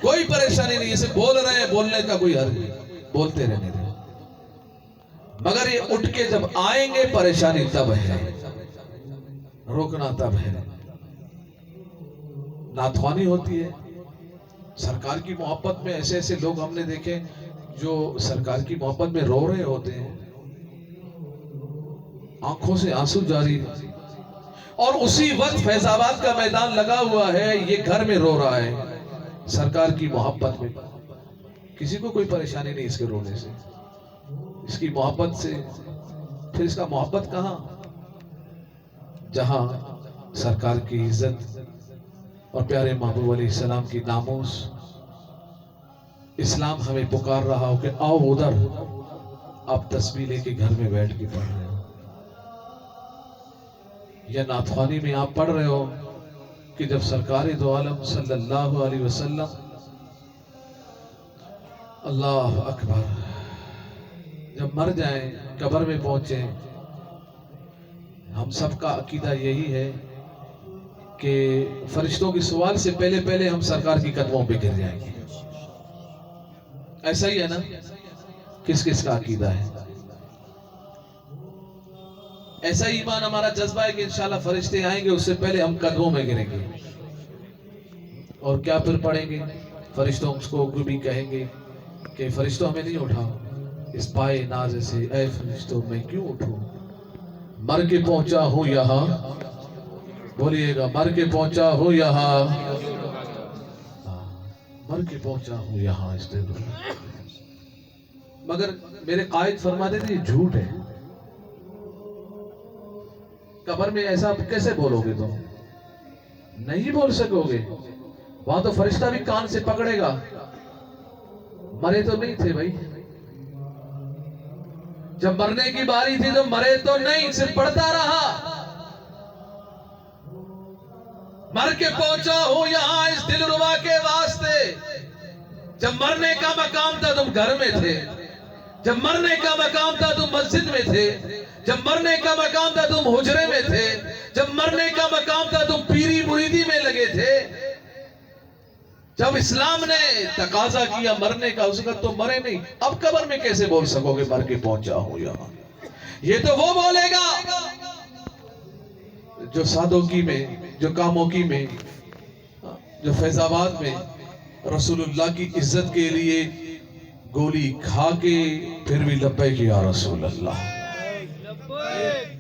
کوئی پریشانی نہیں، اسے بول رہے ہیں، بولنے کا کوئی حرج نہیں، بولتے رہنے دیں، مگر یہ اٹھ کے جب آئیں گے پریشانی تب ہے، روکنا تب ہے۔ ناتوانی ہوتی ہے سرکار کی محبت میں، ایسے ایسے لوگ ہم نے دیکھے جو سرکار کی محبت میں رو رہے ہوتے ہیں، آنکھوں سے آنسو جاری، اور اسی وقت فیض آباد کا میدان لگا ہوا ہے، یہ گھر میں رو رہا ہے سرکار کی محبت میں، کسی کو کوئی پریشانی نہیں اس کے رونے سے، اس کی محبت سے۔ پھر اس کا محبت کہاں؟ جہاں سرکار کی عزت اور پیارے محبوب علیہ السلام کی ناموس، اسلام ہمیں پکار رہا ہو کہ آؤ ادھر، آپ تسبیح لے کے گھر میں بیٹھ کے پڑھ رہے ہو، یا ناتوانی میں آپ پڑھ رہے ہو کہ جب سرکار دو عالم صلی اللہ علیہ وسلم، اللہ اکبر، جب مر جائیں، قبر میں پہنچیں، ہم سب کا عقیدہ یہی ہے کہ فرشتوں کے سوال سے پہلے پہلے ہم سرکار کی قدموں پہ گر جائیں گے، ایسا ہی ہے نا؟ کس کس کا عقیدہ ہے؟ ایسا ہی ایمان ہمارا جذبہ ہے کہ انشاءاللہ فرشتے آئیں گے، اس سے پہلے ہم قدموں میں گریں گے، اور کیا پھر پڑھیں گے؟ فرشتوں کو بھی کہیں گے کہ فرشتوں ہمیں نہیں اٹھاؤ، اس پائے ناز سے اے فرشتوں میں کیوں اٹھوں، مر کے پہنچا ہوں یہاں، بولیے گا، مر کے پہنچا ہوں یہاں، مر کے پہنچا ہوں یہاں اس دن۔ مگر میرے قائد فرماتے تھے یہ جھوٹ ہے، قبر میں ایسا کیسے بولو گے؟ تم نہیں بول سکو گے، وہاں تو فرشتہ بھی کان سے پکڑے گا، مرے تو نہیں تھے بھائی، جب مرنے کی باری تھی تو مرے تو نہیں، صرف پڑھتا رہا، مر کے پہنچا ہوں یہاں اس دلربا کے واسطے۔ جب مرنے کا مقام تھا تم گھر میں تھے، جب مرنے کا مقام تھا تم مسجد میں تھے، جب مرنے کا مقام تھا تم حجرے میں تھے، جب مرنے کا مقام تھا تم پیری مریدی میں لگے تھے، جب اسلام نے تقاضا کیا مرنے کا، اس کا تو مرے نہیں، اب قبر میں کیسے بول سکو گے مر کے پہنچا ہوں یہاں؟ یہ تو وہ بولے گا جو سادگی میں، جو کاموکی میں، جو فیض آباد میں رسول اللہ کی عزت کے لیے گولی کھا کے پھر بھی لبیک یا رسول اللہ،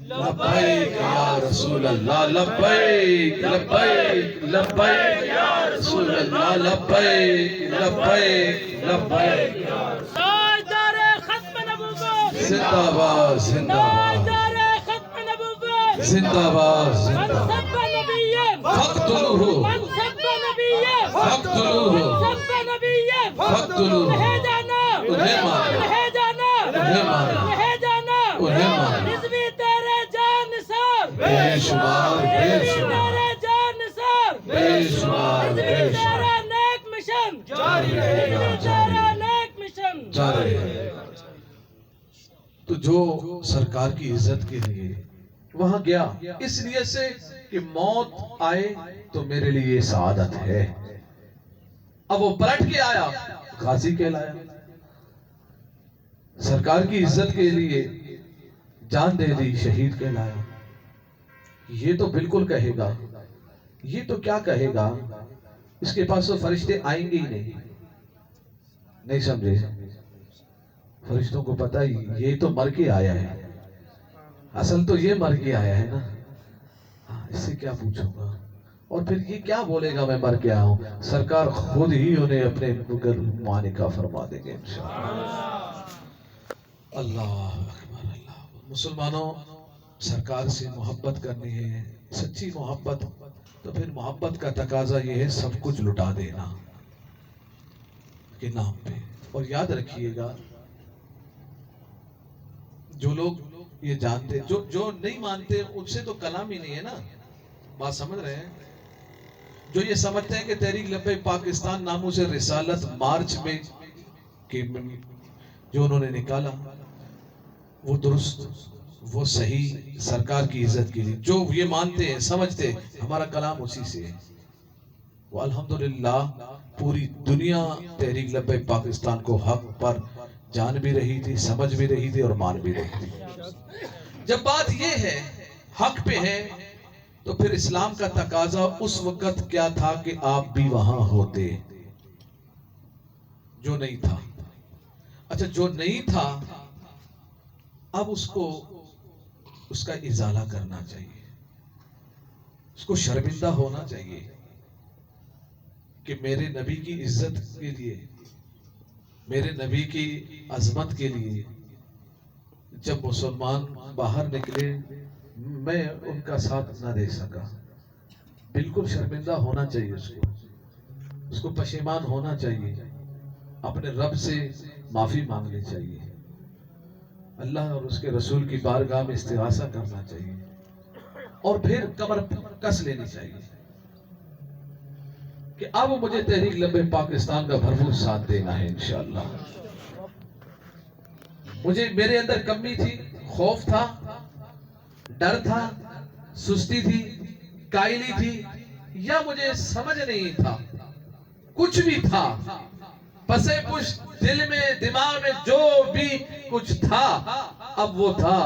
لبیک یا رسول اللہ، لبیک لبیک لبیک یا رسول اللہ، لبیک لبیک لبیک یا رسول اللہ۔ تاجدار ختم نبوت، زندہ باد زندہ باد تاجدار ختم نبوت، زندہ باد من زندہ باد، سب نبیین فاقتلوہ من سب نبیین فاقتلوہ من سب نبیین فاقتلوہ، انہیں جانا، انہیں مارو، انہیں جانا، انہیں مارو، انہیں جانا، انہیں مارو، رضوی تیرے جان نثار، بے شمار بے رضوی شمار تیرے جان نثار، بے شمار رضوی بے تیرا شمار نیک مشن، جاری رہے گا، رضوی تیرا نیک مشن، جاری رہے گا۔ تو جو سرکار کی عزت کے لیے وہاں گیا، اس لیے سے کہ موت آئے تو میرے لیے سعادت ہے، اب وہ پلٹ کے آیا، غازی کہلایا، سرکار کی عزت کے لیے جان دے دی، شہید کہلایا۔ یہ تو بالکل کہے گا، یہ تو کیا کہے گا، اس کے پاس تو فرشتے آئیں گے ہی نہیں سمجھے؟ فرشتوں کو پتہ ہی یہ تو مر کے آیا ہے، اصل تو یہ مر کے آیا ہے نا، اس سے کیا پوچھوں گا، اور پھر یہ کیا بولے گا میں مر کے آیا ہوں؟ سرکار خود ہی انہیں اپنے معانقہ فرما دیں گے انشاءاللہ۔ اللہ اکبر، اللہ اکبر۔ مسلمانوں، سرکار سے محبت کرنی ہے، سچی محبت، تو پھر محبت کا تقاضا یہ ہے سب کچھ لٹا دینا کے نام پہ۔ اور یاد رکھیے گا، جو لوگ یہ جانتے، جو نہیں مانتے، ان سے تو کلام ہی نہیں ہے نا، بات سمجھ رہے ہیں؟ جو یہ سمجھتے ہیں کہ تحریک لبیک پاکستان ناموں سے رسالت مارچ میں جو انہوں نے نکالا، وہ درست، وہ صحیح، سرکار کی عزت کے لیے، جو یہ مانتے ہیں، سمجھتے ہیں ہمارا کلام اسی سے ہے، وہ الحمدللہ پوری دنیا تحریک لبیک پاکستان کو حق پر جان بھی رہی تھی، سمجھ بھی رہی تھی اور مان بھی رہی تھی۔ جب بات یہ ہے حق پہ ہے تو پھر اسلام کا تقاضا اس وقت کیا تھا کہ آپ بھی وہاں ہوتے، جو نہیں تھا۔ اچھا جو نہیں تھا اب اس کا ازالہ کرنا چاہیے، اس کو شرمندہ ہونا چاہیے کہ میرے نبی کی عزت کے لیے، میرے نبی کی عظمت کے لیے جب مسلمان باہر نکلے میں ان کا ساتھ نہ دے سکا۔ بالکل شرمندہ ہونا چاہیے، اس کو پشیمان ہونا چاہیے، اپنے رب سے معافی مانگنی چاہیے، اللہ اور اس کے رسول کی بارگاہ میں استغاثہ کرنا چاہیے، اور پھر کمر کس لینی چاہیے کہ اب مجھے تحریک لبیک پاکستان کا بھرپور ساتھ دینا ہے انشاءاللہ۔ مجھے میرے اندر کمی تھی، خوف تھا، ڈر تھا، سستی تھی، کائلی تھی، یا مجھے سمجھ نہیں تھا، کچھ بھی تھا، پسے پشت دل میں دماغ میں جو بھی کچھ تھا اب وہ تھا۔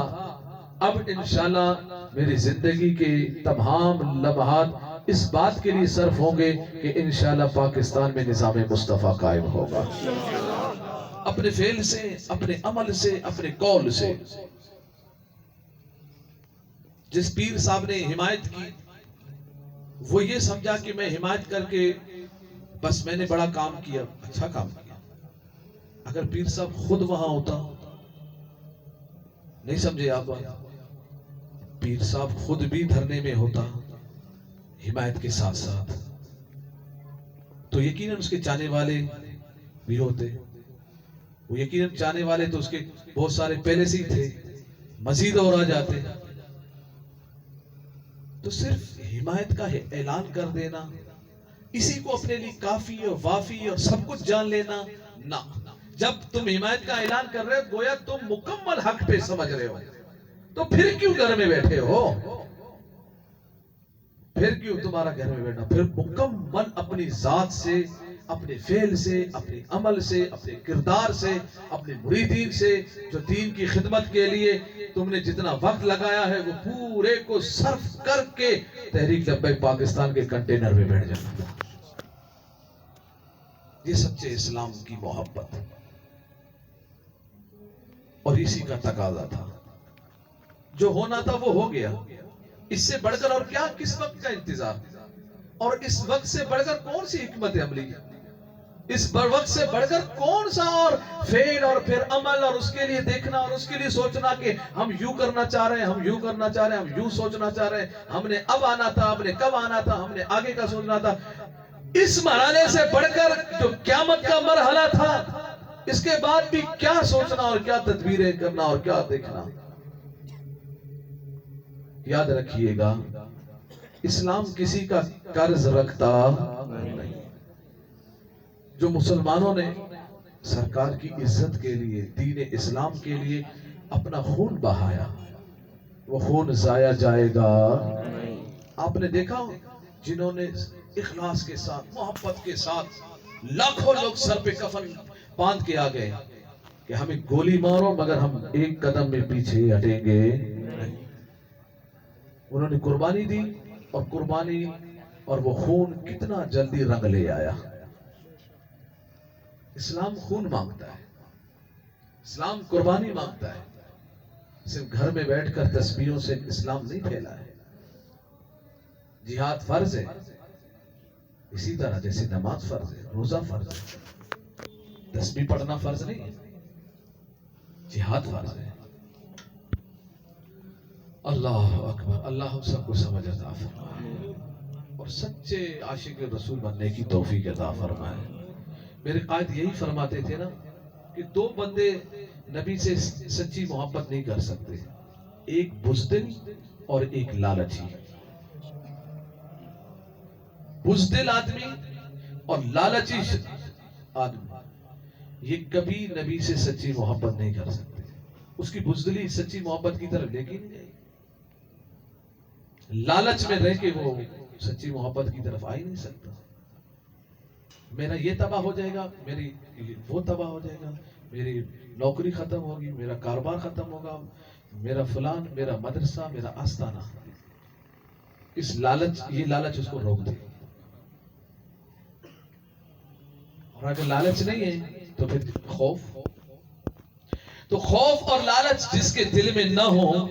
اب انشاءاللہ میری زندگی کے تمام لمحات اس بات کے لیے صرف ہوں گے کہ انشاءاللہ پاکستان میں نظام مصطفیٰ قائم ہوگا، اپنے فعل سے، اپنے عمل سے، اپنے قول سے۔ جس پیر صاحب نے حمایت کی وہ یہ سمجھا کہ میں حمایت کر کے بس میں نے بڑا کام کیا، اچھا کام کیا۔ اگر پیر صاحب خود وہاں ہوتا، نہیں سمجھے آپ، پیر صاحب خود بھی دھرنے میں ہوتا حمایت کے ساتھ ساتھ، تو یقیناً اس کے چاہنے والے بھی ہوتے، وہ یقیناً چاہنے والے تو اس کے بہت سارے پہلے سے ہی تھے، مزید اور آ جاتے۔ تو صرف حمایت کا اعلان کر دینا، اسی کو اپنے لیے کافی اور وافی اور سب کچھ جان لینا نہ۔ جب تم حمایت کا اعلان کر رہے ہو گویا تم مکمل حق پہ سمجھ رہے ہو، تو پھر کیوں گھر میں بیٹھے ہو؟ پھر کیوں تمہارا گھر میں بیٹھنا؟ پھر مکمل اپنی ذات سے، اپنے فعل سے، اپنے عمل سے، اپنے کردار سے، اپنے مریدین سے، جو دین کی خدمت کے لیے تم نے جتنا وقت لگایا ہے وہ پورے کو صرف کر کے تحریک لبیک پاکستان کے کنٹینر میں بیٹھ جانا۔ یہ سچے اسلام کی محبت اور اسی کا تقاضا تھا، جو ہونا تھا وہ ہو گیا۔ اس سے بڑھ کر اور کیا، کس وقت کا انتظار، اور اس وقت سے بڑھ کر کون سی حکمت عملی، اس وقت سے بڑھ کر کون سا اور فعل اور پھر عمل، اور اس کے لیے دیکھنا اور اس کے لیے سوچنا کہ ہم یوں کرنا چاہ رہے ہیں، ہم یوں کرنا چاہ رہے ہیں، ہم یوں سوچنا چاہ رہے ہیں، ہم نے اب آنا تھا، ہم نے کب آنا تھا، ہم نے آگے کا سوچنا تھا۔ اس مرحلے سے بڑھ کر جو قیامت کا مرحلہ تھا، اس کے بعد بھی کیا سوچنا اور کیا تدبیریں کرنا اور کیا دیکھنا۔ یاد رکھیے گا اسلام کسی کا قرض رکھتا نہیں۔ جو مسلمانوں نے سرکار کی عزت کے لیے، دین اسلام کے لیے اپنا خون بہایا، وہ خون ضائع جائے گا۔ آپ نے دیکھا جنہوں نے اخلاص کے ساتھ، محبت کے ساتھ، لاکھوں لوگ سر پہ کفن باندھ کے آ گئے کہ ہمیں گولی مارو مگر ہم ایک قدم میں پیچھے ہٹیں گے نہیں۔ انہوں نے قربانی دی، اور قربانی اور وہ خون کتنا جلدی رنگ لے آیا۔ اسلام خون مانگتا ہے، اسلام قربانی مانگتا ہے۔ صرف گھر میں بیٹھ کر تسبیحوں سے اسلام نہیں پھیلا ہے۔ جہاد فرض ہے، اسی طرح جیسے نماز فرض ہے، روزہ فرض ہے، تسبیح پڑھنا فرض نہیں ہے، جہاد فرض ہے۔ اللہ اکبر، اللہ ہم سب کو سمجھ عطا فرمائے اور سچے عاشق رسول بننے کی توفیق عطا فرمائے۔ میرے قائد یہی فرماتے تھے نا کہ دو بندے نبی سے سچی محبت نہیں کر سکتے، ایک بزدل اور ایک لالچی۔ بزدل آدمی اور لالچی آدمی یہ کبھی نبی سے سچی محبت نہیں کر سکتے۔ اس کی بزدلی سچی محبت کی طرف لے کے نہیں جائے، لالچ میں رہ کے وہ سچی محبت کی طرف آ ہی نہیں سکتا۔ میرا یہ تباہ ہو جائے گا، میری وہ تباہ ہو جائے گا، میری نوکری ختم ہوگی، میرا کاروبار ختم ہوگا، میرا فلان، میرا مدرسہ، میرا آستانہ. اس لالچ، یہ لالچ اس کو روک دے. اور اگر لالچ نہیں ہے تو پھر خوف. تو خوف اور لالچ جس کے دل میں نہ ہو